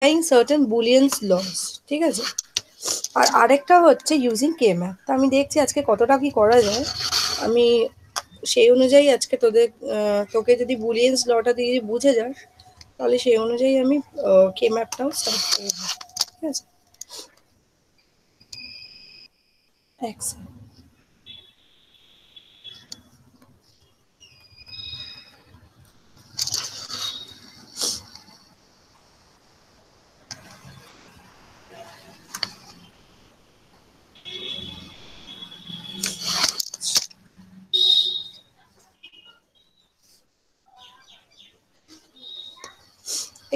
applying certain Boolean laws, ঠিক আছে? আর আরেকটা হচ্ছে using K-map। তো আমি দেখছি আজকে কতটা কি করা যায়। আমি সেই অনুযায়ী আজকে তোকে যদি বুলিয়ান্স লটা দিয়ে বুঝে যাস, তাহলে সেই অনুযায়ী আমি K-mapটাও স্টার্ট করবো, ঠিক আছে? Excellent.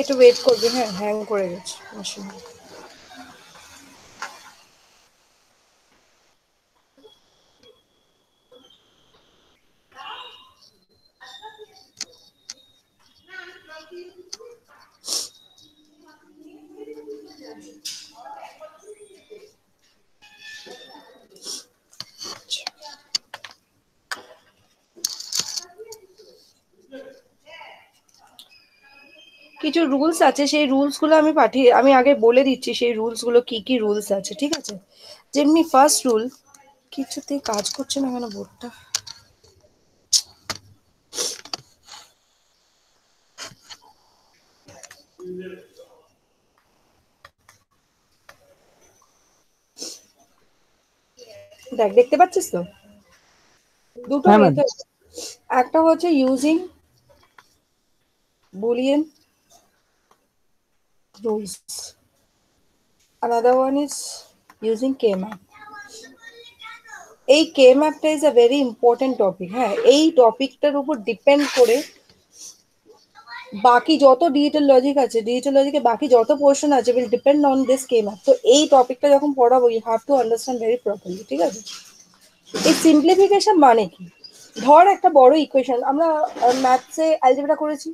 একটু ওয়েট করবি, হ্যাঁ, হ্যাং করে গেছে মেশিন। কিছু রুলস আছে, সেই রুলসগুলো আমি আগে বলে দিচ্ছি সেই রুলসগুলো কি কি রুলস আছে, ঠিক আছে? যেমনি ফার্স্ট রুল, কিছুতেই কাজ করছে না কেন বোর্ডটা? দেখ, দেখতে পাচ্ছিস তো? দুটো হ্যাঁ ম্যাম। মেথড, একটা হচ্ছে using Boolean rules, another one is using K-map. এই K-mapটা is a very important topic. হ্যাঁ, এই টপিকটার উপর ডিপেন্ড করে বাকি যত ডিজিটাল লজিক আছে, ডিজিটাল লজিকে বাকি যত পোর্শন আছে will depend on this K-map। তো এই টপিকটা যখন পড়াবো you have to understand very properly, ঠিক আছে? এই সিম্পলিফিকেশন মানে কি? ধর একটা বড় ইকুয়েশন, আমরা ম্যাথসে অ্যালজেব্রা করেছি,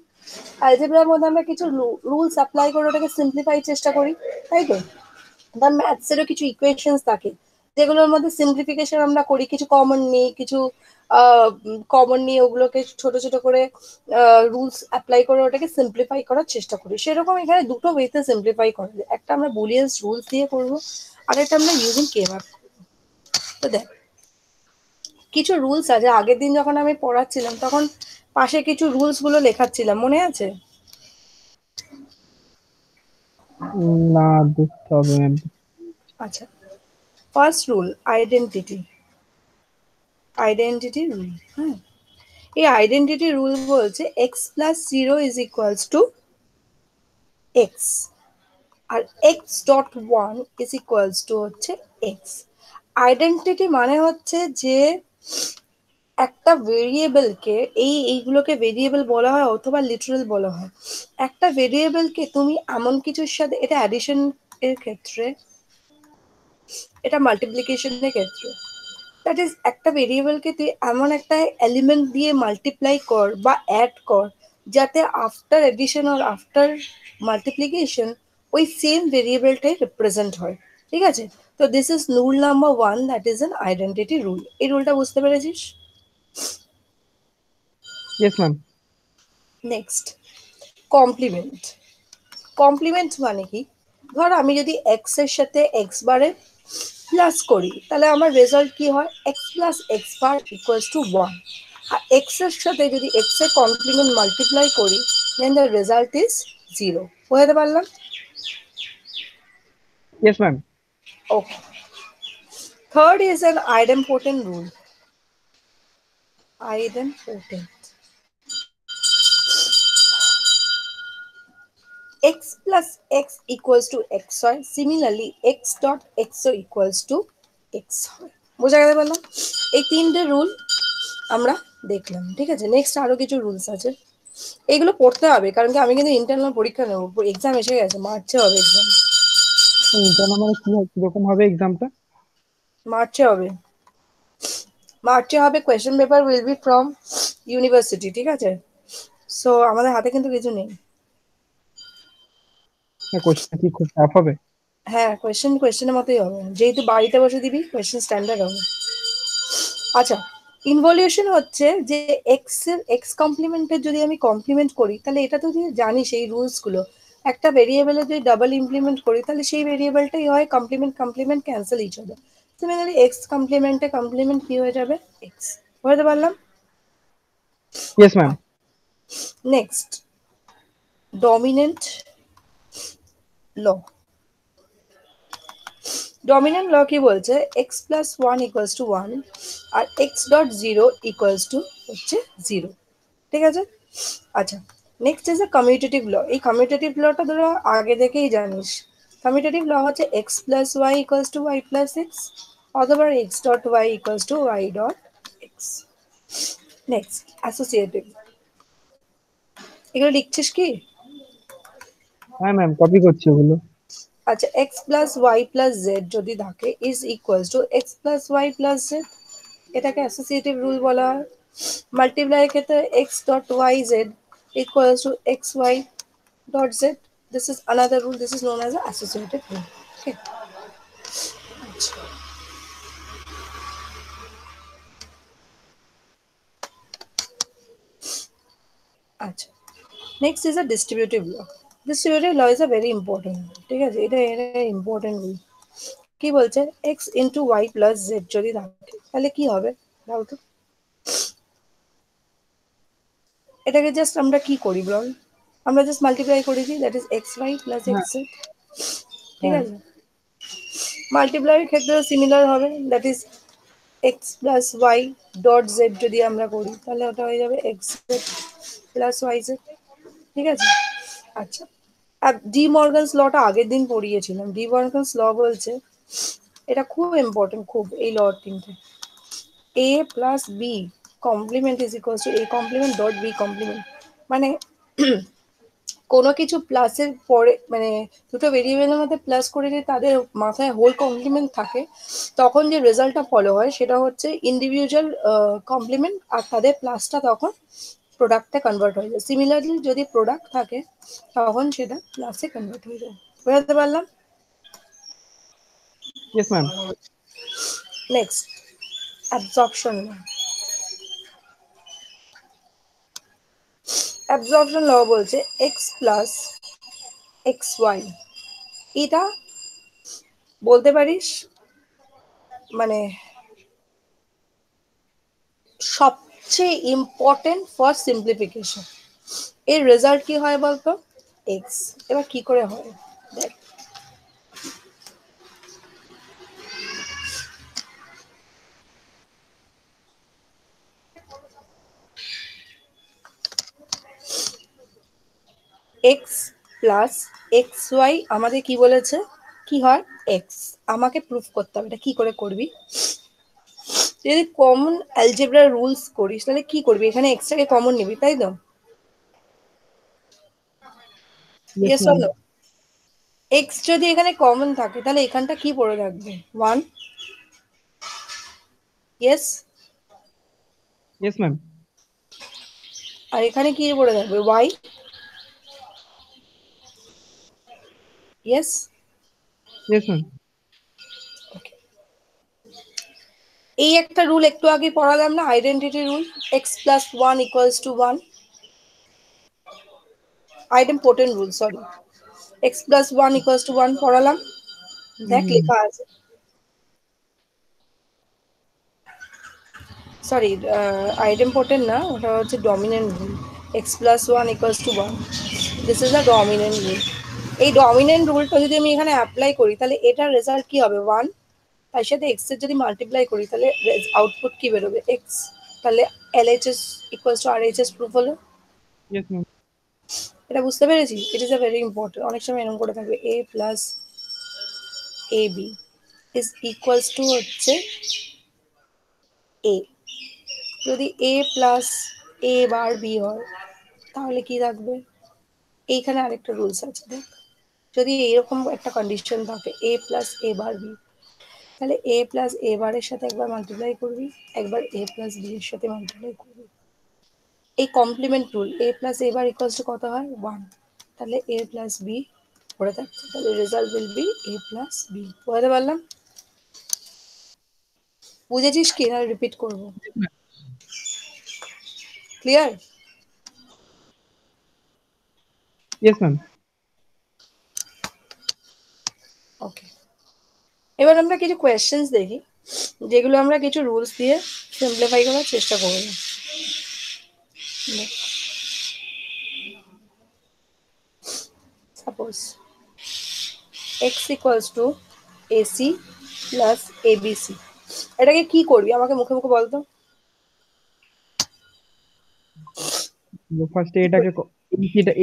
অ্যালজেব্রার মধ্যে আমরা কিছু রুলস অ্যাপ্লাই করে ওটাকে সিম্পলিফাই চেষ্টা করি, তাই তো? বা ম্যাথসেরও কিছু ইকুয়েশনস থাকে যেগুলোর মধ্যে সিম্পলিফিকেশন আমরা করি, কিছু কমন নিই, কিছু কমন নিয়ে ওগুলোকে ছোট ছোট করে রুলস অ্যাপ্লাই করে ওটাকে সিম্পলিফাই করার চেষ্টা করি। সেরকম এখানে দুটো ওয়েতে সিম্পলিফাই করা যায়, একটা আমরা বুলিয়ান্স রুলস দিয়ে করবো, আর একটা আমরা ইউজিং K-map। তো দেখ, কিছু রুলস আছে, আগের দিন যখন আমি পড়াচ্ছিলাম তখন পাশে কিছু রুলস গুলো লেখাচ্ছিলাম, মনে আছে? না, দেখতে হবে ম্যাম। আচ্ছা, first rule, identity. Identity rule, হ্যাঁ। এই আইডেন্টিটি রুল বলছে x plus zero is equals to x, আর x dot one is equals to হচ্ছে এক্স। আইডেন্টিটি মানে হচ্ছে যে একটা ভেরিয়েবলকে, এইগুলোকে ভেরিয়েবল বলা হয় অথবা লিটারাল বলা হয়। একটা ভেরিয়েবলকে তুমি এমন কিছুর সাথে, এটা অ্যাডিশন এর ক্ষেত্রে, এটা মাল্টিপ্লিকেশনের ক্ষেত্রে, দ্যাট ইজ একটা ভেরিয়েবলকে তুই এমন একটা এলিমেন্ট দিয়ে মাল্টিপ্লাই কর বা অ্যাড কর যাতে আফটার এডিশন আর আফটার মাল্টিপ্লিকেশন ওই সেম ভেরিয়েবলটাই রিপ্রেজেন্ট হয়, ঠিক আছে? তো this is rule number one, that is an identity rule. এই রুলটা বুঝতে পেরেছিস? Yes ma'am. Next, complement. Complement মানে কি? ধর আমি যদি এক্স এর সাথে এক্স বারের প্লাস করি, তাহলে আমার রেজাল্ট কি হয়? X plus x bar equals to one. আর এক্স এর সাথে যদি এক্স এর কমপ্লিমেন্ট মাল্টিপ্লাই করি, then the result is zero. বোঝাতে পারলাম? Yes ma'am. Okay. Third is an idempotent rule. Idempotent, x plus x equals to x হয়, similarly x dot x ও equals to x হয়। বোঝা গেছে বললাম? এই তিনটে রুল আমরা দেখলাম, ঠিক আছে? নেক্সট আরো কিছু রুলস আছে, এগুলো পড়তে হবে, কারণ কি আমি কিন্তু ইন্টারনাল পরীক্ষা নেবো, এক্সাম এসে গেছে, মার্চে হবে এক্সাম। ইন্টারনাল মানে কি হয়, কিরকম হবে এক্সামটা? মার্চে হবে, মার্চে হবে। Question paper will be from university, ঠিক আছে? সো আমাদের হাতে কিন্তু কিছু নেই। কোশ্চেন কি খুব টাফ হবে? হ্যাঁ, কোয়েশ্চেনের মতোই হবে, যেহেতু বাড়িতে বসে দিবি কোয়েশ্চেন স্ট্যান্ডার্ড হবে। আচ্ছা, ইনভলিউশন হচ্ছে যে এক্স কমপ্লিমেন্টের যদি আমি কমপ্লিমেন্ট করি, তাহলে এটা তো তুই জানিস এই রুলস গুলো। একটা ভেরিয়েবলে যদি ডাবল ইমপ্লিমেন্ট করি তাহলে সেই ভেরিয়েবলটাই হয় complement complement cancel each other. Similarly x কমপ্লিমেন্টে কমপ্লিমেন্ট কি হয়ে যাবে, এক্স। বুঝতে পারলাম? Yes ma'am. Next, dominant law. Dominant law কি বলছে, x plus one equals to one আর x dot zero equals to হচ্ছে জিরো। ঠিক আছে? আচ্ছা, next is a commutative law. এই কমিউটেটিভ লটা ধরো আগে থেকেই জানিস। কমিউটেটিভ ল হচ্ছে x plus y equals to y plus x অথবা x dot y equals to y dot x. Next, associative. এগুলো লিখছিস কি? হ্যাঁ ম্যাম, কপি করছি ওগুলো। আচ্ছা, x plus y plus z যদি থাকে is equals to x plus y plus z, এটাকে অ্যাসোসিয়েটিভ রুল বলা হয়। মাল্টিপ্লাইয়ের ক্ষেত্রে x dot y z equals to x y dot z. This is another rule. This is known as an associative rule. Okay. আচ্ছা, next is a distributive law. Distributive law is a very important. ঠিক আছে, এটা important rule. কি বলছে, x into y plus z যদি থাকে তাহলে কি হবে বল তো? এটাকে জাস্ট আমরা কি করি বল, আমরা জাস্ট মাল্টিপ্লাই করে দিই, that is x y plus হ্যাঁ এক্স জেড। ঠিক হ্যাঁ। আছে, মাল্টিপ্লাইয়ের ক্ষেত্রেও সিমিলার হবে, that is x plus y dot z যদি আমরা করি তাহলে ওটা হয়ে যাবে x z plus y z. ঠিক আছে? আচ্ছা, আর ডি মর্গানস লটা আগের দিন পড়িয়েছিলাম। ডি মর্গানস ল বলছে, এটা খুব ইম্পর্টেন্ট, খুব, এই ল তিনটে, a plus b complement is equals to a complement dot b complement. মানে কোনো কিছু প্লাসের পরে, মানে দুটো ভেরিয়েবলের মধ্যে প্লাস করে যদি তাদের মাথায় হোল কমপ্লিমেন্ট থাকে তখন যে রেজাল্টটা ফলো হয় সেটা হচ্ছে ইন্ডিভিজুয়াল কমপ্লিমেন্ট, আর তাদের প্লাসটা তখন প্রোডাক্টে কনভার্ট হয়ে যায়। সিমিলারলি যদি প্রোডাক্ট থাকে তখন সেটা প্লাসে কনভার্ট হয়ে যায়। বুঝতে পারলাম? Yes ma'am. নেক্সট, অ্যাবজর্পশন ল। অ্যাবজর্পশন ল বলছে এক্স প্লাস এক্স ওয়াই, এটা বলতে পারিস মানে সবচেয়ে ইম্পর্টেন্ট ফর সিম্পলিফিকেশন। এর রেজাল্ট কি হয় বলতো, এক্স। এবার কি করে হয় দেখ, এক্স প্লাস এক্স ওয়াই আমাদের কি বলেছে, কি হয়, এক্স। আমাকে প্রুফ করতে হবে, এটা কি করে করবি, যদি কমন অ্যালজেব্রা রুলস করিস তাহলে কি করবি, এখানে এক্সটাকে কমন নিবি, তাই তো? Yes yes or ma'am. No? X যদি এখানে কমন থাকে তাহলে এখানটা কি পড়ে থাকবে, ওয়ান। ইয়েস। Yes ma'am. আর এখানে কি পড়ে থাকবে, ওয়াই। ইয়েস। Yes ma'am. এই একটা রুল একটু আগে পড়ালাম না, identity rule, x plus one equals to one. Idempotent rule, sorry, x plus one equals to one পড়ালাম, দেখ লেখা আছে। সরি, আইডেম্পোর্টেন্ট না, ওটা হচ্ছে dominant rule. X plus one equals to one, this is a dominant rule. এই dominant রুলটা যদি আমি এখানে অ্যাপ্লাই করি তাহলে এটার রেজাল্ট কি হবে, ওয়ান। তার সাথে এক্স এর যদি মাল্টিপ্লাই করি তাহলে আউটপুট কি বেরোবে, এক্স। তাহলে LHS equals to RHS proof হলো। Yes ma'am. এটা বুঝতে পেরেছি? It is a very important, অনেক সময় এরকম করে থাকবে, a plus A b is equals to হচ্ছে এ। যদি এ প্লাস এ বার বি হয় তাহলে কি থাকবে, এইখানে আরেকটা রুলস আছে দেখ, যদি এরকম একটা কন্ডিশন থাকে এ প্লাস এ বার বি, তাহলে এ প্লাস এ বারের সাথে একবার মাল্টিপ্লাই করবি, একবার এ প্লাস বি এর সাথে মাল্টিপ্লাই করবি। এই complement rule, a plus A bar equals to কত হয়, ওয়ান। তাহলে এ প্লাস বি পড়ে থাকছে, তাহলে result will be A plus b. বুঝতে পারলাম? বুঝেছিস কি, না রিপিট করবো? ক্লিয়ার? Yes ma'am. ওকে, এবার আমরা কিছু কোয়েশ্চেন্স দেখি, যেগুলো আমরা কিছু রুলস দিয়ে সিম্পলিফাই করার চেষ্টা করব। Suppose x equals to AC plus ABC, এটাকে কি করবি আমাকে মুখে মুখে বলতো। ফার্স্টে এটাকে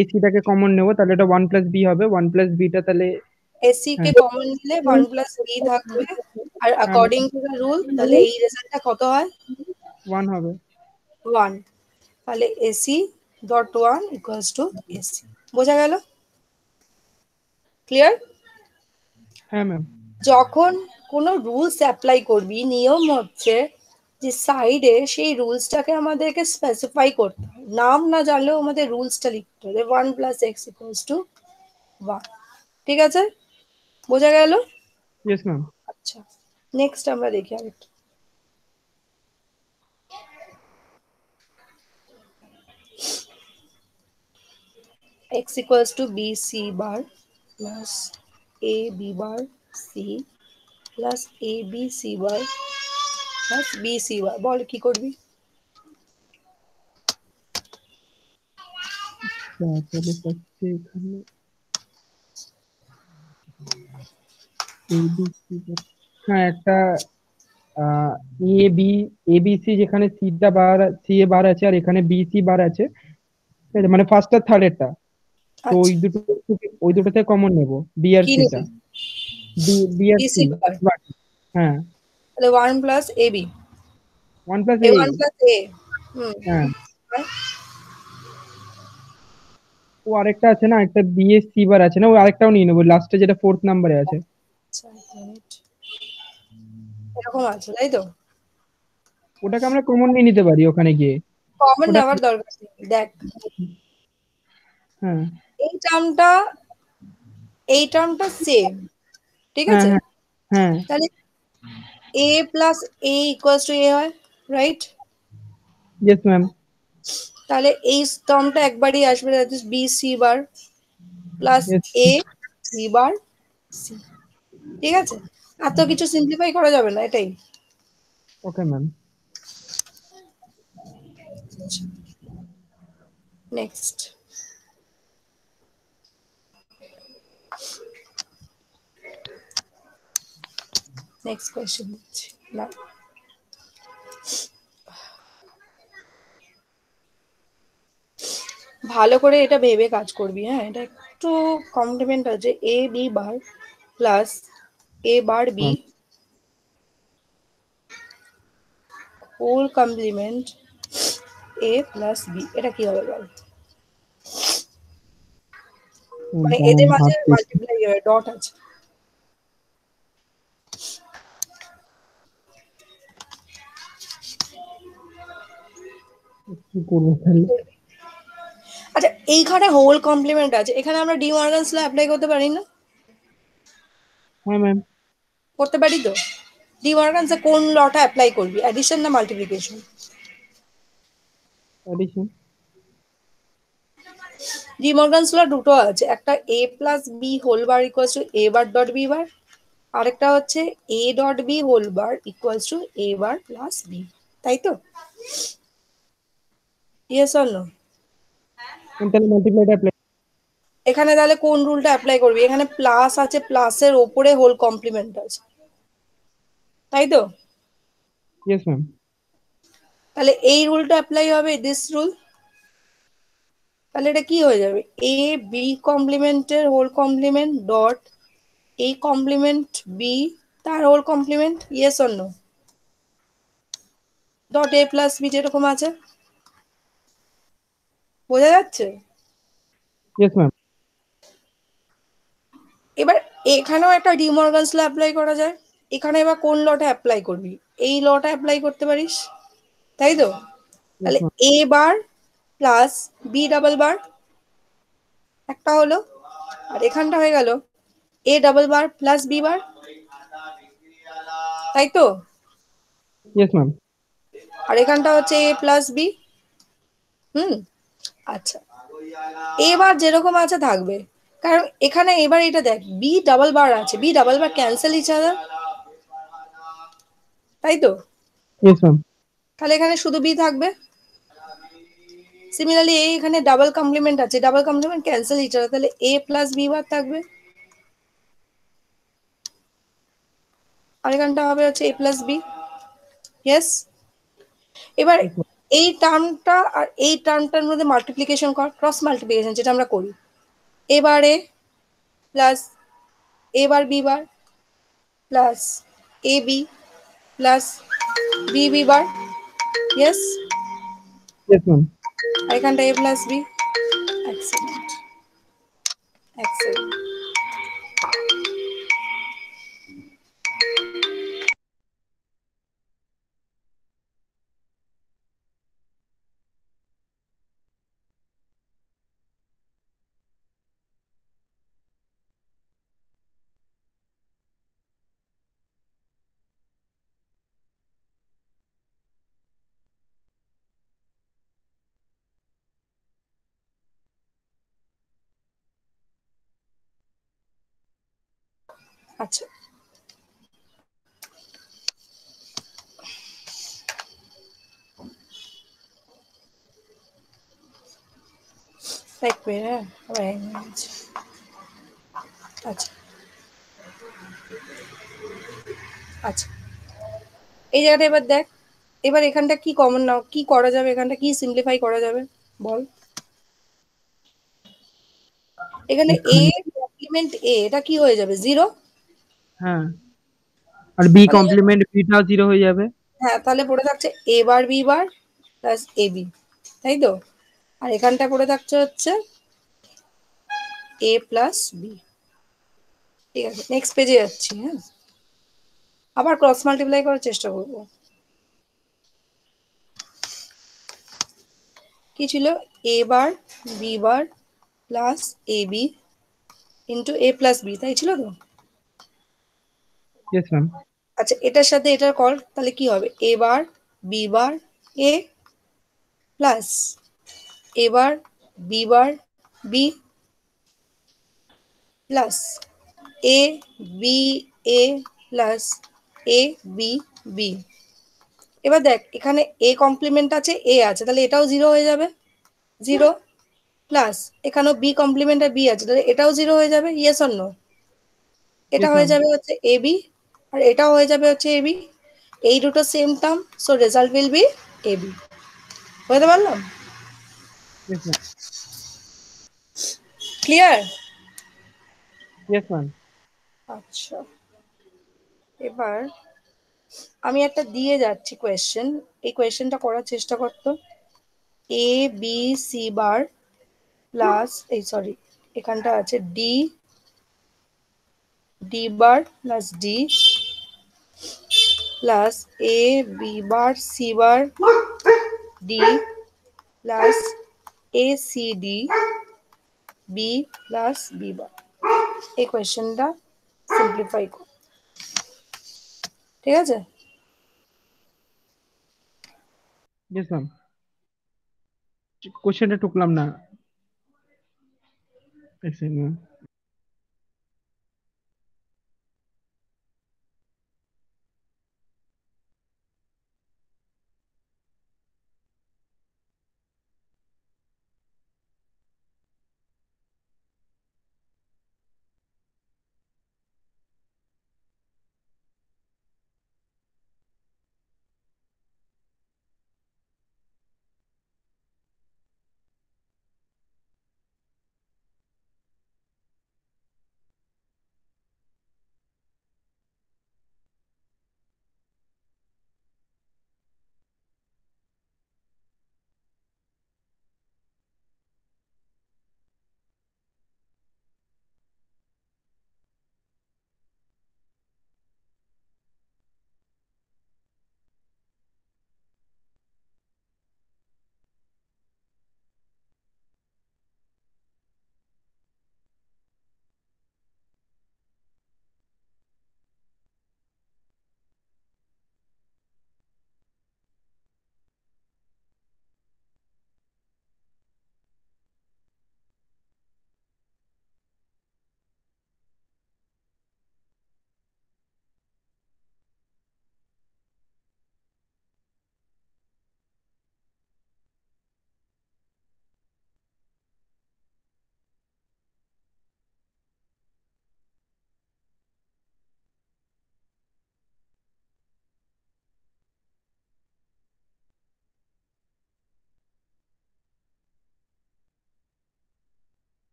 এসিটাকে কমন নেবো, তাহলে এটা 1 + b হবে। 1 + bটা তাহলে এসি কে হ্যাঁ কমন নিলে 1 + বি থাকবে, আর হ্যাঁ অ্যাকর্ডিং টু দ্য রুল তাহলে এই রেজাল্টটা কত হয়? 1 হবে। 1। তাহলে AC dot one equals to AC. বোঝা গেল? ক্লিয়ার? হ্যাঁ ম্যাম। যখন কোনো রুলস অ্যাপ্লাই করবি, নিয়ম হচ্ছে যে সাইডে সেই রুলসটাকে আমাদেরকে স্পেসিফাই করতে হয়, নাম না জানলেও আমাদের রুলসটা লিখতে হবে, 1 + x = 1। ঠিক আছে, বোঝা গেল? Yes ma'am. আচ্ছা, নেক্সট আমরা দেখি আরেকটা। x equals to bc bar plus ab bar c plus abc bar plus bc bar, বল কি করবি? তাহলে ফার্স্টে এখানে ABC, হ্যাঁ একটা এ বি এবিসি, যেখানে সি এ বার আছে আর এখানে বিসি বার আছে, ঠিক আছে? মানে ফার্স্ট আর থার্ড এরটা। তো আচ্ছা, ওই দুটোতে কমন নেব, বি আর কি সিটা। নিবি? বি আর bc সি। bar, হ্যাঁ, তাহলে 1 + ab, 1 + এ। a1 + a। হুম। হ্যাঁ, আর ও আরেকটা আছে না, একটা বি এস সি বার আছে না, ও আরেকটাও নিয়ে নেবো লাস্টে, যেটা 4th নাম্বারে আছে। আচ্ছা, এক মিনিট, এরকম আছে তাই তো? ওটাকে আমরা কমন নিয়ে নিতে পারি ওখানে গিয়ে। কমন ওটা নেওয়ার দরকার নেই, দেখ হ্যাঁ এই টার্মটা, এই টার্মটা সেম, ঠিক হ্যাঁ আছে? হ্যাঁ হ্যাঁ। তাহলে a + a equals to a হয়, রাইট? Yes ma'am. তাহলে এই টার্মটা একবারই আসবে, that is b C bar plus yes. A C bar c. ঠিক আছে, আর তো কিছু সিম্পলিফাই করা যাবে না, এটাই। Okay ma'am. Next, next question দিচ্ছি না, ভালো করে এটা ভেবে কাজ করবি, হ্যাঁ? এটা একটু কমপ্লিমেন্ট আছে, a B bar plus A bar b whole complement a plus b, এটা কি হবে বল? মানে এদের মাঝে ভাবতে মাল্টিপ্লাই হবে, ডট আছে। কি করবো তাহলে। আচ্ছা, এইখানে হোল কমপ্লিমেন্ট আছে, এখানে আমরা ডি মর্গানস ল অ্যাপ্লাই করতে পারি না? হ্যাঁ ম্যাম। করতে পারি তো। ডি মর্গানসে কোন লটা অ্যাপ্লাই করবি, অ্যাডিশন না multiplication? Addition. De Morgan's law দুটো আছে, একটা A plus B whole bar equals to A bar dot B bar, আরেকটা হচ্ছে A dot B whole bar equals to A bar plus B, তাই তো? Yes or no? তাহলে মাল্টিপ্লাইটা apply. এখানে তাহলে কোন রুলটা অ্যাপ্লাই করবি? এখানে প্লাস আছে, প্লাসের ওপরে হোল কমপ্লিমেন্ট আছে, তাই তো? Yes ma'am. তাহলে এই রুলটা অ্যাপ্লাই হবে, দিস রুল। তাহলে এটা কি হয়ে যাবে? এ বি কমপ্লিমেন্টের whole complement dot A complement B তার whole complement, yes or no? Dot A plus B যেরকম আছে, বোঝা যাচ্ছে? Yes ma'am. এবার এখানেও একটা ডিমর্গানস ল অ্যাপ্লাই করা যায়, এখানে এবার কোন লটা অ্যাপ্লাই করবি? এই লটা অ্যাপ্লাই করতে পারিস, তাই তো? ইয়েস তাহলে ma'am. A bar plus b double bar একটা হলো, আর এখানটা হয়ে গেল a double bar plus b bar, তাই তো? Yes ma'am. আর এখানটা হচ্ছে এ প্লাস বি। হুম। আচ্ছা, এবার যেরকম আছে থাকবে, কারণ এখানে এবার এটা দেখ, বি ডাবল বার আছে, b double bar cancel each other, তাই তো? Yes ma'am. তাহলে এখানে শুধু বি থাকবে। সিমিলারলি এ এখানে ডাবল কমপ্লিমেন্ট আছে, double complement cancel each other, তাহলে এ প্লাস বি বার থাকবে, আর এখানটা হবে হচ্ছে এ প্লাস বি। ইয়েস। এবার Yes, ma'am. এই টার্মটা আর এই টার্মটার মধ্যে মাল্টিপ্লিকেশন কর, ক্রস মাল্টিপ্লিকেশন যেটা আমরা করি। এবারে প্লাস এ বার বি বার প্লাস এ B plus B B bar. Yes. Yes, ma'am. আর এখানটা A plus B. Excellent, excellent. আচ্ছা, এক মিনিট, হ্যাঁ আবার এক মিনিট। আচ্ছা, আচ্ছা, এই জায়গাটা এবার দেখ। এবার এখানটা কি কমন নাও, কি করা যাবে, এখানটা কি সিম্পলিফাই করা যাবে বল। এখানে এ এখানে কমপ্লিমেন্ট এ, এটা কি হয়ে যাবে, জিরো। হ্যাঁ, আর বি তাহলে কমপ্লিমেন্ট বিটাও জিরো হয়ে যাবে। হ্যাঁ, তাহলে পড়ে থাকছে এ bar B bar plus A B, তাই তো? আর এখানটা পড়ে থাকছে হচ্ছে এ প্লাস বি। ঠিক আছে, নেক্সট পেজে যাচ্ছি। হ্যাঁ, আবার ক্রস মাল্টিপ্লাই করার চেষ্টা করবো। কি ছিল, A bar B bar plus A B into A plus B, তাই ছিল তো? Yes ma'am. আচ্ছা, এটার সাথে এটার কর, তাহলে কি হবে, A bar B bar A plus A bar B bar B plus A B A plus A B B. এবার দেখ, এখানে এ কমপ্লিমেন্ট আছে, এ আছে, তাহলে এটাও জিরো হয়ে যাবে, জিরো। প্লাস এখানেও বি কমপ্লিমেন্ট আর বি আছে, তাহলে এটাও জিরো হয়ে যাবে। Yes or no? এটা ইয়েস হয়ে ম্যাম। যাবে হচ্ছে এ বি, আর এটাও হয়ে যাবে হচ্ছে এ বি। এই দুটো same term, so result will be a b. বুঝতে পারলাম? Yes ma'am. Clear? Yes ma'am. আচ্ছা, এবার আমি একটা দিয়ে যাচ্ছি কোয়েশ্চেন, এই কোয়েশ্চেনটা করার চেষ্টা করতো। A B C bar plus, এই সরি, এখানটা আছে d d bar plus d plus A B bar C bar d plus A c d b plus b bar. এই কোয়েশ্চেনটা সিম্পলিফাই কর, ঠিক আছে? Yes ma'am. কোশ্চেনটা টুকলাম না। এক সেকেন্ড ম্যাম।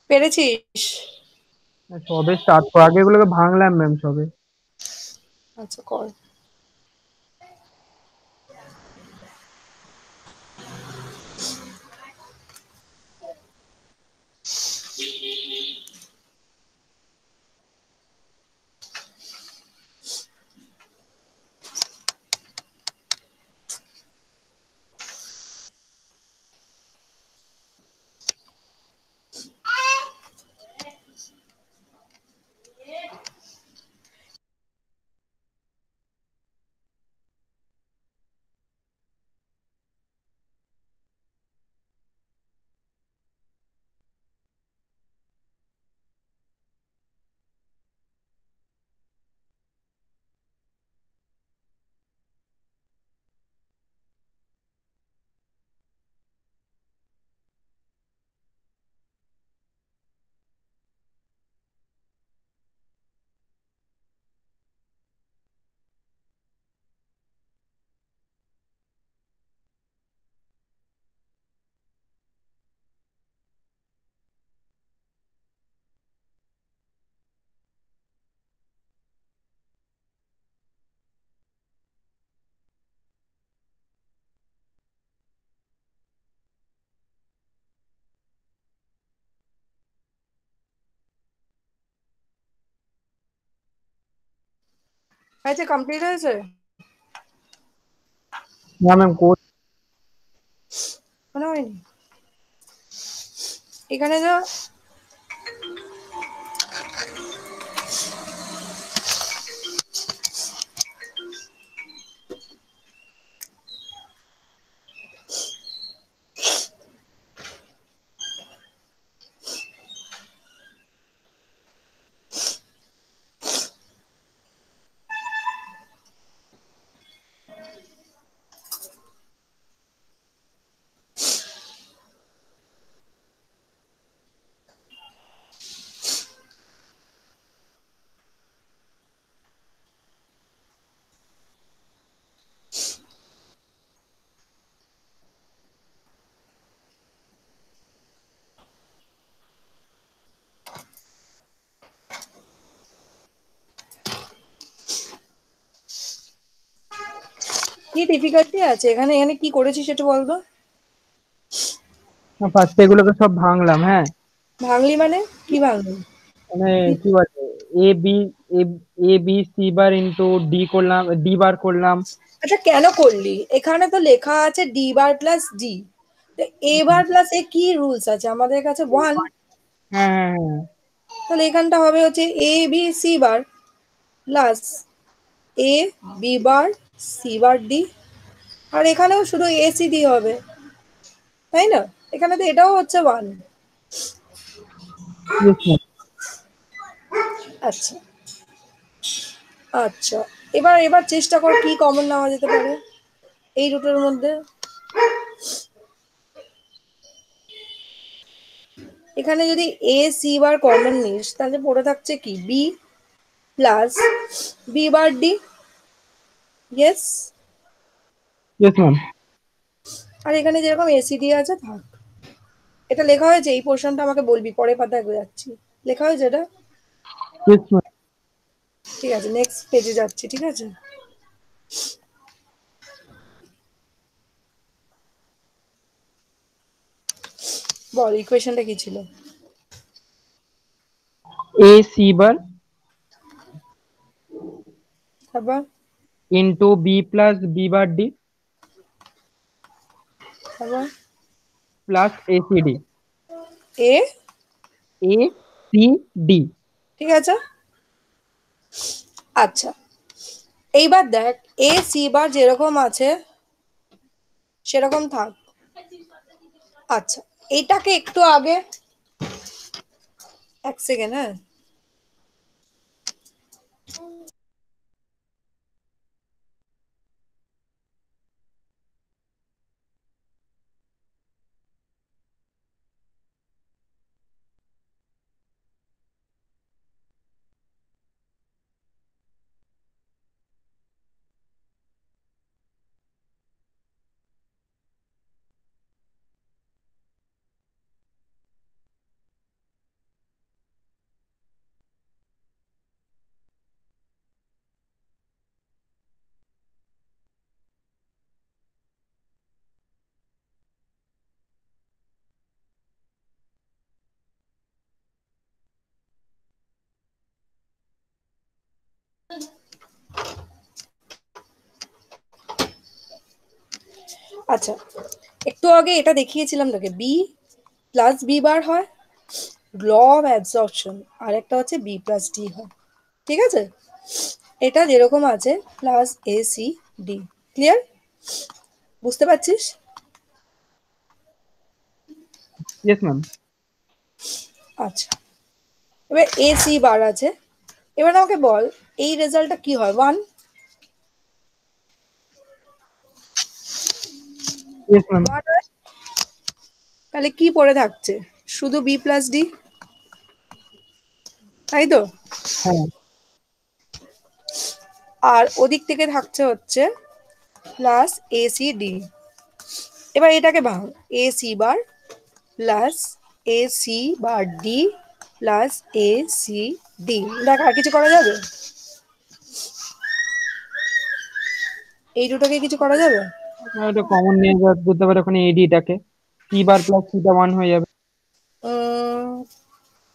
পেরেছিস? সবে স্টার্ট কর, আগে এগুলোকে ভাঙলাম ম্যাম সবে। আচ্ছা কর। আচ্ছা কমপ্লিট হয়েছে? না ম্যাম কোড। মনে হয়নি। এখানে যা কি ডিফিকাল্টি আছে এখানে? এখানে কি করেছিস সেটা বলতো। ফার্স্টে এগুলোকে সব ভাঙলাম, হ্যাঁ। ভাঙলি মানে কি ভাঙলি? মানে কি বলে, A B, A A B C bar into D করলাম, ডি বার করলাম। আচ্ছা কেন করলি? এখানে তো লেখা আছে D bar plus D. A bar plus A কি রুলস আছে আমাদের কাছে? ওয়ান। হ্যাঁ হ্যাঁ হ্যাঁ। তাহলে এখানটা হবে হচ্ছে A B C bar plus A B bar C bar D. আর এখানেও শুধু এ সি ডি হবে, তাই না? এখানে তো এটাও হচ্ছে ওয়ান। Yes, ma'am. আচ্ছা আচ্ছা, এবার এবার চেষ্টা কর কি কমন নেওয়া যেতে পারে এই দুটোর মধ্যে। এখানে যদি এ সি বার কমন নিস তাহলে পড়ে থাকছে কি b plus b bar d. Yes. Yes, ma'am. আর এখানে যেরকম এসিডি আছে থাক। এটা লেখা হয়েছে, এই পোর্শনটা আমাকে বলবি, পরে পাতায় যাচ্ছি। লেখা হয়েছে এটা? Yes, ma'am. ঠিক আছে, নেক্সট পেজে যাচ্ছি, ঠিক আছে। বল ইকুয়েশনটা কি ছিল? A C bar তারপর into B plus B bar D তারপর plus A C D. A, A C D. ঠিক আছে। আচ্ছা এইবার দেখ, এ সি বার যেরকম আছে সেরকম থাক। আচ্ছা এটাকে একটু আগে, এক সেকেন্ড, হ্যাঁ। আচ্ছা, একটু আগে এটা দেখিয়েছিলাম তোকে, বি প্লাস বি বার হয়, ল অফ অ্যাবজর্পশন, আর একটা হচ্ছে বি প্লাস ডি হয়। ঠিক আছে, এটা যেরকম আছে প্লাস এ সি ডি। ক্লিয়ার? বুঝতে পারছিস? Yes ma'am. আচ্ছা, এবার এ সি বার আছে, এবার আমাকে বল এই রেজাল্টটা কি হয়? 1। Yes ma'am. তাহলে কি পড়ে থাকছে? শুধু বি প্লাস ডি, তাই তো? হ্যাঁ। আর ওদিক থেকে থাকছে হচ্ছে প্লাস এ সি ডি। এবার এটাকে ভাঙ, a C bar plus A C bar d plus A c d. দেখ আর কিছু করা যাবে? এই দুটোকে কিছু করা যাবে? এটা কমন নিয়ে যা বুঝতে পারে ওখানে এডিটাকে সি বার প্লাস সিটা ওয়ান হয়ে যাবে। উম,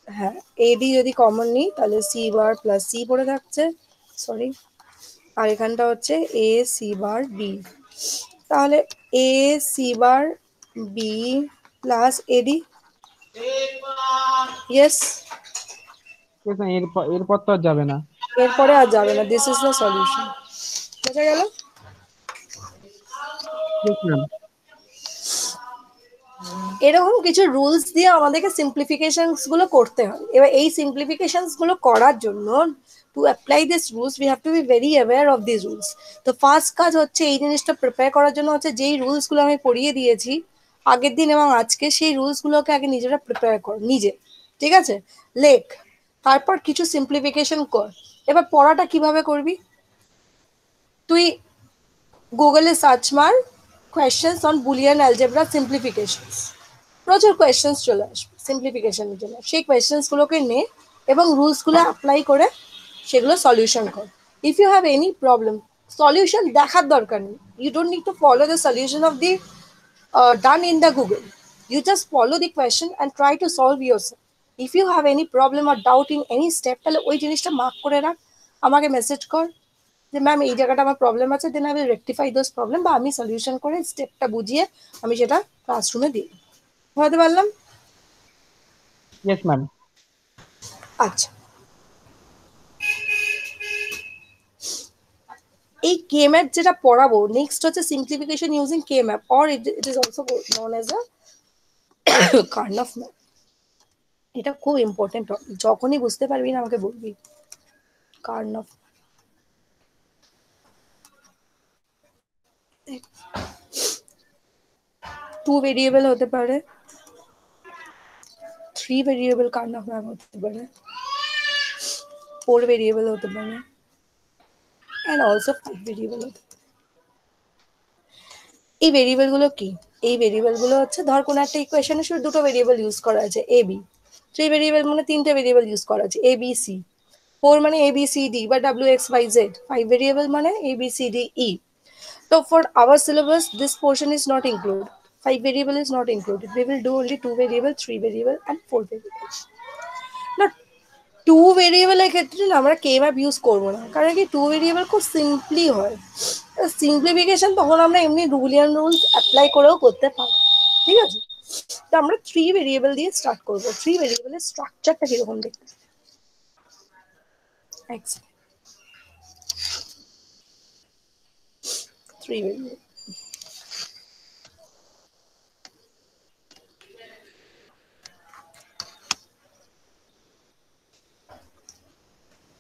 হ্যাঁ, এডি যদি কমন নিই তাহলে সি বার প্লাস সি পড়ে থাকছে, সরি, আর এখানটা হচ্ছে এ সি বার বি। তাহলে A C bar B plus AD. Yes. ঠিক আছে, এরপর তো আর যাবে না। এরপরে আর যাবে না, দিস ইজ দ্য সলিউশন। বোঝা গেল? Yes ma'am. এরকম কিছু রুলস দিয়ে আমাদেরকে সিম্পলিফিকেশনস গুলো করতে হয়। এবার এই সিম্পলিফিকেশনস গুলো করার জন্য to apply this rules we have to be very aware of this rules. তো ফার্স্ট কাজ হচ্ছে এই জিনিসটা প্রিপেয়ার করার জন্য হচ্ছে যেই রুলস গুলো আমি পড়িয়ে দিয়েছি আগের দিন এবং আজকে, সেই রুলস গুলোকে আগে নিজেরা প্রিপেয়ার কর নিজে। ঠিক আছে, লেখ, তারপর কিছু সিম্পলিফিকেশন কর। এবার পড়াটা কিভাবে করবি? তুই গুগলে সার্চ মার কোয়েশ্চেন্স অন বুলিয়ান অ্যালজেব্রা সিম্পলিফিকেশনস, প্রচুর কোয়েশ্চেন্স চলে আসবে সিম্পলিফিকেশনের জন্য। সেই কোয়েশ্চেন্সগুলোকে নে এবং রুলসগুলো অ্যাপ্লাই করে সেগুলো সলিউশন কর। If you have any problem, solution দেখার দরকার নেই, you don't need to follow the solution of the done in the Google. You just follow the question and try to solve yourself. If you have any problem or doubt in any step, তাহলে ওই জিনিসটা mark করে রাখ, আমাকে message কর যে ma'am এই জায়গাটা আমার প্রবলেম আছে, then I will rectify those problem, বা আমি সলিউশন করে স্টেপটা বুঝিয়ে আমি সেটা ক্লাসরুমে দিই। বুঝতে পারলাম? Yes ma'am. আচ্ছা, এই কে ম্যাপ যেটা পড়াবো নেক্সট হচ্ছে simplification using K map, or it is also known as a Karnaugh map. এটা খুব ইম্পর্টেন্ট টপিক, যখনই বুঝতে পারবি না আমাকে বলবি। কার্নফ টু ভেরিয়েবল হতে পারে, থ্রি ভেরিয়েবল কার্নফ ম্যাপ হতে পারে, ফোর ভেরিয়েবল হতে পারে, অ্যান্ড অলসো ফাইভ ভেরিয়েবল হতে পারে। এই ভেরিয়েবল গুলো কি? এই ভেরিয়েবল গুলো হচ্ছে ধর কোনো একটা ইকুয়েশনে শুধু দুটো ভেরিয়েবল ইউজ করা আছে এ বি, থ্রি ভেরিয়েবল মানে তিনটে ভেরিয়েবল ইউজ করা আছে এ বি সি, ফোর মানে এ বি সি ডি বা W X Y Z, five variable মানে A B C D E. So for our syllabus, this portion is not included. Five variable is not included. We will do only two variable, three variable, and four variable. না, two ভেরিয়েবলের ক্ষেত্রে না আমরা কে map use করবো না, কারণ কি two variable খুব সিম্পলি হয়। সিম্পলিফিকেশন তখন আমরা এমনি বুলিয়ান রুলস অ্যাপ্লাই করেও করতে পারি। ঠিক আছে, তো আমরা থ্রি ভেরিয়েবল দিয়ে স্টার্ট করবো। থ্রি ভেরিয়েবলের স্ট্রাকচারটা কিরকম দেখতে? থ্রি ভেরিয়েবল,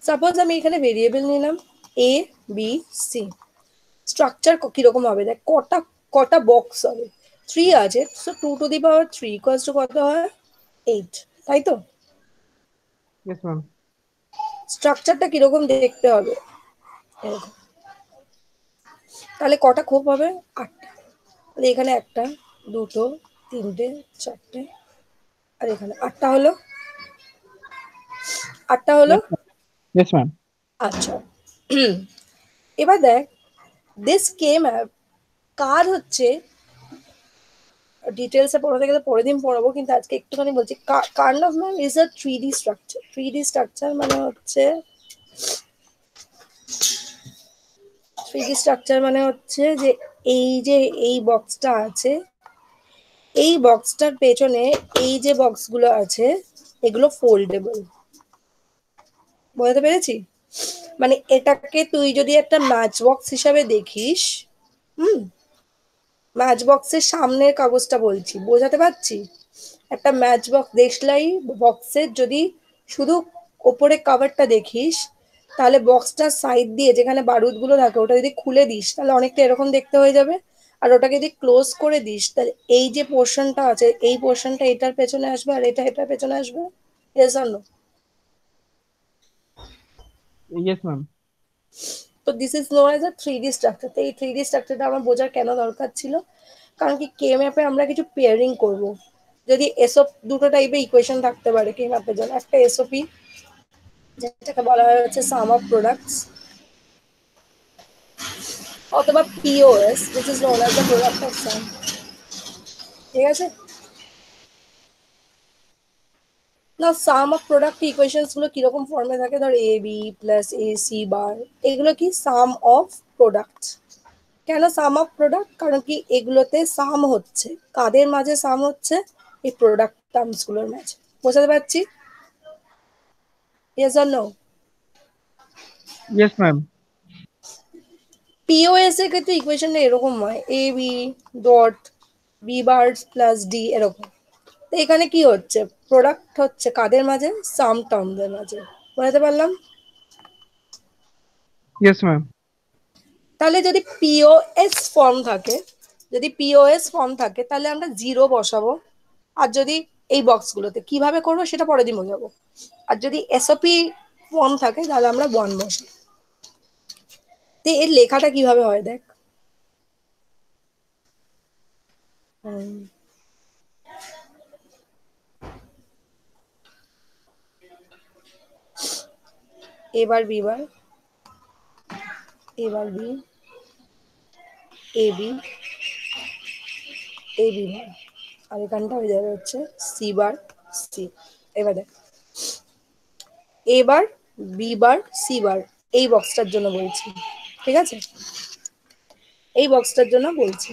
সাপোজ আমি এখানে ভেরিয়েবল নিলাম এ বি সি। স্ট্রাকচার কিরকম হবে দেখ, কটা কটা বক্স হবে? থ্রি আছে, so two to the power three equals to কত হয়? এইট, তাই তো? Yes ma'am. স্ট্রাকচারটা কিরকম দেখতে হবে? এরকম। তাহলে কটা খোপ হবে? আটটা। তাহলে এখানে একটা, দুটো, তিনটে, চারটে, আর এখানে আটটা হলো। আটটা হলো। Yes ma'am. আচ্ছা, এবার দেখ দিস কে ম্যাপ কার হচ্ছে, ডিটেলসে পড়াতে গেলে পরের দিন পড়াবো, কিন্তু আজকে একটুখানি বলছি। Karnaugh map is a three D structure. Three D structure মানে হচ্ছে, থ্রি ডি স্ট্রাকচার মানে হচ্ছে যে এই যে এই বক্সটা আছে, এই বক্সটার পেছনে এই যে বক্সগুলো আছে এগুলো ফোল্ডেবল। বুঝতে পেরেছি? মানে এটাকে তুই যদি একটা ম্যাচ বক্স হিসাবে দেখিস, হুম, ম্যাচ বক্সের সামনের কাগজটা বলছি, বোঝাতে পারছি? একটা ম্যাচ বক্স দেশলাই বক্সের যদি শুধু ওপরে কভারটা দেখিস, তাহলে বক্সটার সাইড দিয়ে যেখানে বারুদগুলো থাকে ওটা যদি খুলে দিস তাহলে অনেকটা এরকম দেখতে হয়ে যাবে। আর ওটাকে যদি ক্লোজ করে দিস তাহলে এই যে পোর্শনটা আছে এই পোর্শনটা এটার পেছনে আসবে আর এটা এটার পেছনে আসবে। Yes or no? Yes ma'am. তো this is known as a three D structure. তো এই থ্রি ডি স্ট্রাকচারটা আমার বোঝার কেন দরকার ছিল? কারণ কি কে ম্যাপে আমরা কিছু পেয়ারিং করব। যদি এসব দুটো টাইপের ইকুয়েশন থাকতে পারে কে ম্যাপের জন্য, একটা এসওপি যেটাকে বলা হয় হচ্ছে সাম অফ প্রোডাক্টস, অথবা POS which is known as the product of sum। ঠিক আছে? না, সাম অফ প্রোডাক্ট ইকুয়েশনস গুলো কিরকম ফর্মে থাকে, ধর A B plus A C bar, এগুলো কি সাম অফ প্রোডাক্ট। কেন সাম অফ প্রোডাক্ট? কারণ কি এগুলোতে সাম হচ্ছে কাদের মাঝে? সাম হচ্ছে এই প্রোডাক্ট টার্মস গুলোর মাঝে। বোঝাতে পারছি? Yes or no? Yes ma'am. POS এর ক্ষেত্রে ইকুয়েশনটা এরকম হয়, A B dot B bar plus D এরকম। তো এখানে কি হচ্ছে? প্রোডাক্ট হচ্ছে কাদের মাঝে? সাম টার্মদের মাঝে। বোঝাতে পারলাম? Yes ma'am. তাহলে যদি পিওএস ফর্ম থাকে, যদি পিওএস ফর্ম থাকে তাহলে আমরা জিরো বসাবো। আর যদি এই বক্সগুলোতে কিভাবে করবো সেটা পরের দিন বোঝাবো। আর যদি এসওপি ফর্ম থাকে তাহলে আমরা ওয়ান বসাবো। তো এর লেখাটা কিভাবে হয় দেখ। হুম, এবার বি বার, এবার B, a B, a B বার, আর এখানটা হয়ে যাবে হচ্ছে সি বার সি। এবার দেখ, এবার বি বার সি বার এই বক্সটার জন্য বলছি, ঠিক আছে? এই বক্সটার জন্য বলছি।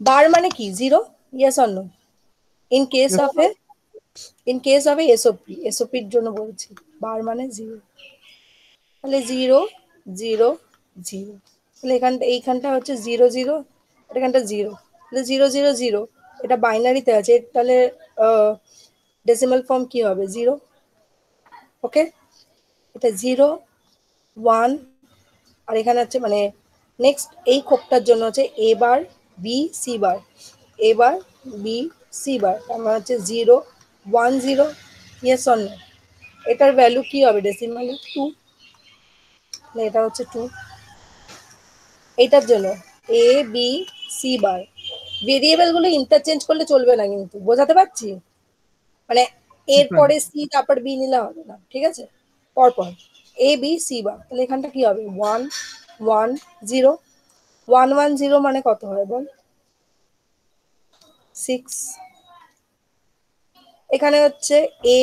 বার মানে কি? Zero. Yes or no? In case yes of A, in case of A SOP, এসওপির জন্য বলছি বার মানে জিরো। তাহলে জিরো জিরো জিরো, তাহলে এইখানটা হচ্ছে জিরো জিরো, এখানটা জিরো, তাহলে জিরো জিরো জিরো। এটা বাইনারিতে আছে, তাহলে ডেসিমাল ফর্ম কি হবে? জিরো। ওকে, এটা জিরো ওয়ান। আর এখানে হচ্ছে মানে নেক্সট এই খোপটার জন্য হচ্ছে a bar b C bar, a bar b C bar, তার মানে হচ্ছে zero one zero. Yes or no? এটার ভ্যালু কি হবে ডেসিমালে? টু। এটা হচ্ছে টু। এইটার জন্য a B C bar, variable গুলো ইন্টারচেঞ্জ করলে চলবে না কিন্তু, বোঝাতে পারছি? মানে ম্যাম। এরপরে সি তারপর বি নিলে হবে না, ঠিক আছে? পরপর এ বি সি বার, তাহলে এখানটা কি হবে? One one zero. One one zero মানে কত হয় বল? সিক্স। এখানে হচ্ছে A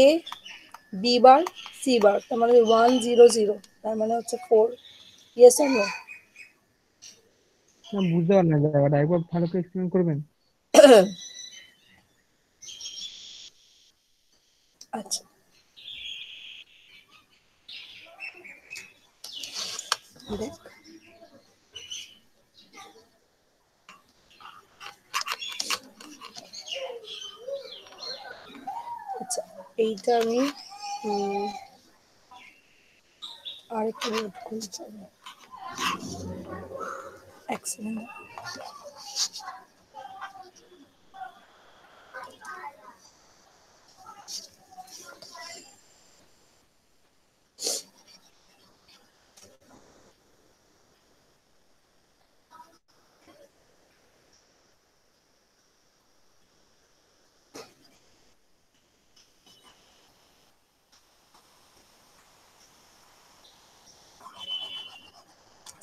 B bar C bar, তার মানে ওয়ান জিরো জিরো, তার মানে হচ্ছে four. Yes or no? Ma'am বুঝতে পারলাম না জায়গাটা, একবার ভালো করে এক্সপ্লেন করবেন? আচ্ছা, দেখ, আচ্ছা, এইটা আমি আরেকটু নোট করতে হবে। এক second.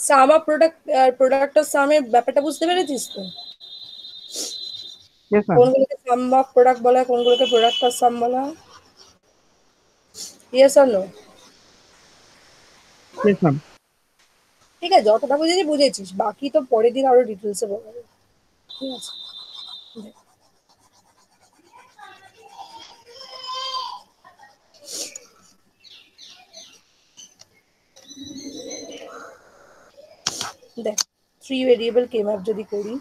Sum of product, product of সামের ব্যাপারটা বুঝতে পেরেছিস তো? Yes ma'am. কোনগুলোকে সাম অফ প্রোডাক্ট বলা হয়, কোনগুলোকে প্রোডাক্ট অফ সাম বলা হয়? Yes or no? Yes ma'am. ঠিক আছে, যতটা বুঝেছি বুঝেছিস, বাকি তো পরের দিন আরো ডিটেলসে বলবো। ঠিক আছে, দেখ, থ্রি ভেরিয়েবল কে ম্যাপ যদি করি,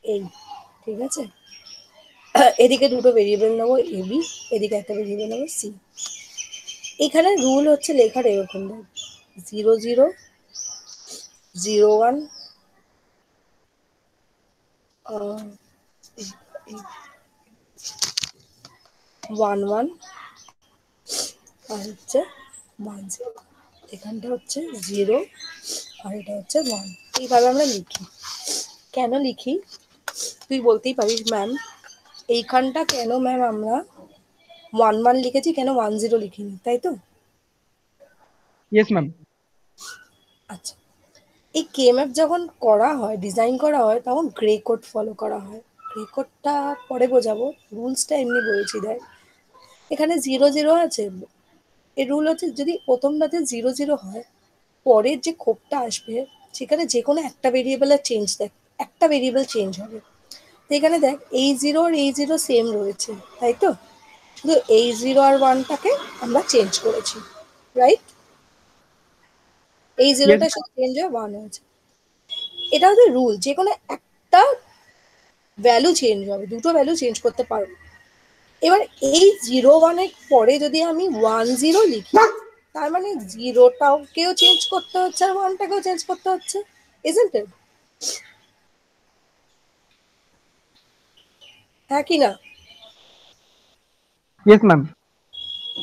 এই, ঠিক আছে, এদিকে দুটো ভেরিয়েবল নেবো এ বি, এদিকে একটা ভেরিয়েবল নেবো সি। এখানে রুল হচ্ছে লেখার এরকম, দেখ, 0 0 0 1 1 1 আর হচ্ছে 1 0। এখানটা হচ্ছে 0 আর এটা হচ্ছে 1। এইভাবে আমরা লিখি। কেন লিখি তুই বলতেই পারিস, ম্যাম এইখানটা কেন ম্যাম আমরা 1 1 লিখেছি, কেন 1 0 লিখিনি, তাই তো? Yes ma'am. আচ্ছা, এই কে ম্যাপ যখন করা হয়, ডিজাইন করা হয়, তখন গ্রে কোড ফলো করা হয়। গ্রে কোডটা পরে বোঝাবো, রুলসটা এমনি বলছি। দেখ, এখানে 0 0 আছে, এর রুল হচ্ছে যদি প্রথমটাতে 0 0 হয়, পরের যে খোপটা আসবে সেখানে যে কোনো একটা ভেরিয়েবলের চেঞ্জ, দেখ, একটা ভেরিয়েবল চেঞ্জ হবে। তো এখানে দেখ, এই 0 আর এই 0 সেম রয়েছে, তাই তো? শুধু এই 0 আর 1টাকে আমরা চেঞ্জ করেছি, রাইট? এই ইয়েস 0টা শুধু চেঞ্জ হয়ে 1 হয়েছে। এটা হচ্ছে রুল, যে কোনো একটা ভ্যালু চেঞ্জ হবে, দুটো ভ্যালু চেঞ্জ করতে পারবো। এবার এই 0 1-এর পরে যদি আমি 1 0 লিখি, তার মানে 0টাকেও চেঞ্জ করতে হচ্ছে আর 1টাকেও চেঞ্জ করতে হচ্ছে, ইজন্ট ইট? হ্যাঁ কি না? Yes ma'am.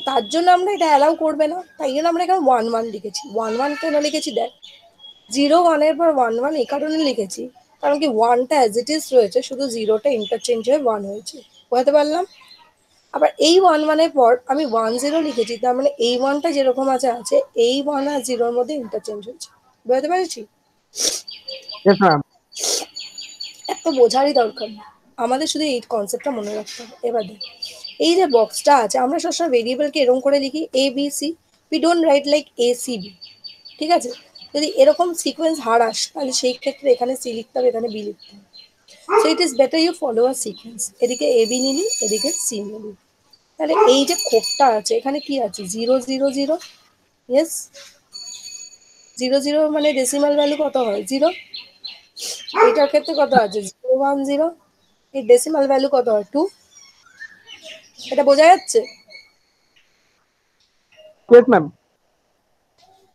তার জন্য আমরা এটা অ্যালাউ করবে না, তাই জন্য আমরা এখানে 1 1 লিখেছি। 1 1 কেন লিখেছি দেখ, 0 1-এর পর 1 1 এই কারণে লিখেছি, কারণ কি 1টা অ্যাজ ইট ইজ রয়েছে, শুধু 0টা ইন্টারচেঞ্জ হয়ে 1 হয়েছে। বুঝতে পারলাম? আবার এই 1 1-এর পর আমি 1 0 লিখেছি, তার মানে এই 1টা যেরকম আছে আছে, এই 1 আর 0-র মধ্যে ইন্টারচেঞ্জ হয়েছে। বুঝতে পেরেছি? Yes ma'am. এত বোঝারই দরকার নেই, আমাদের শুধু এই কনসেপ্টটা মনে রাখতে হবে। এবার দেখ, এই যে বক্সটা আছে, আমরা সবসময় ভেরিয়েবলকে এরকম করে লিখি A B C, we don't write like A C B. ঠিক আছে, যদি এরকম সিকোয়েন্স হারাস, তাহলে সেই ক্ষেত্রে এখানে সি লিখতে হবে, এখানে বি লিখতে হবে। So it is better you follow a sequence, এদিকে এ বি নিলি, এদিকে সি নিলি। তাহলে এই যে কোডটা আছে, এখানে কি আছে, 0 0 0। ইয়েস, 0 0 মানে ডেসিমাল ভ্যালু কত হয়, 0। এটার ক্ষেত্রে কত আছে, 0 1 0। এই ডেসিমাল ভ্যালু কত হয়, 2। এটা বোঝা যাচ্ছে? Yes ma'am.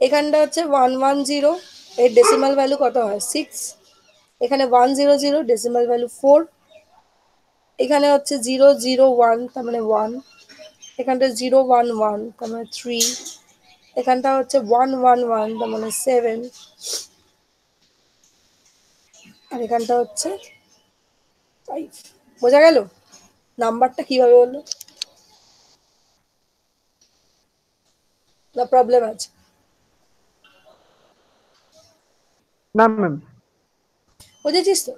এখানটা হচ্ছে 1 1 0, এর ডেসিমাল ভ্যালু কত হয়, 6। এখানে 1 0 0, ডেসিমাল ভ্যালু 4। এখানে হচ্ছে 0 0 1, তার মানে 1। এখানটা 0 1 1, তার মানে 3। এখানটা হচ্ছে 1 1 1, তার মানে 7। আর এখানটা হচ্ছে 5। বোঝা গেল নাম্বারটা কিভাবে হলো, না প্রবলেম আছে? না ম্যাম। বুঝেছিস তো?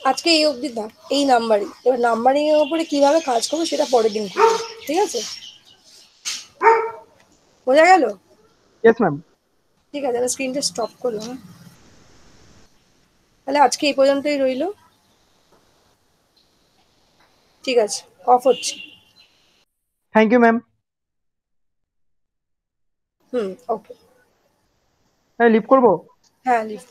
আজকে এই অবধি থাক, এই নাম্বারই। এবার নাম্বারিং এর উপরে কিভাবে কাজ করবো সেটা পরের দিন করবো, ঠিক আছে? বোঝা গেল? Yes ma'am. ঠিক আছে, আমি স্ক্রিনটা স্টপ করলাম। তাহলে আজকে এই পর্যন্তই রইলো। ঠিক আছে, অফ হচ্ছে। Thank you ma'am. Hmm, okay. হ্যাঁ, লিভ করবো। হ্যাঁ, লিভ।